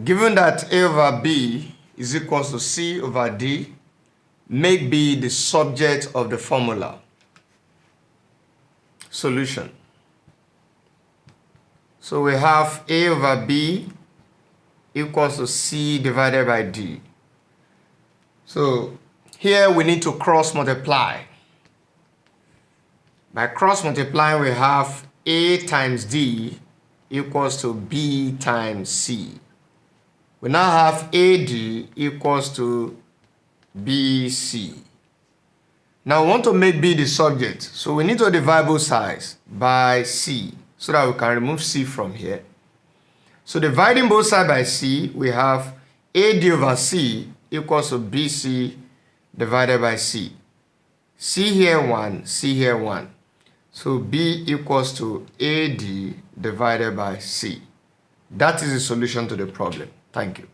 Given that A over B is equals to C over D, make B the subject of the formula. Solution. So we have A over B equals to C divided by D. So here we need to cross multiply. By cross multiplying, we have A times D equals to B times C. We now have AD equals to BC. Now we want to make B the subject, so we need to divide both sides by C so that we can remove C from here. So dividing both sides by C, we have AD over C equals to BC divided by C. C here 1, C here 1. So B equals to AD divided by C. That is the solution to the problem. Thank you.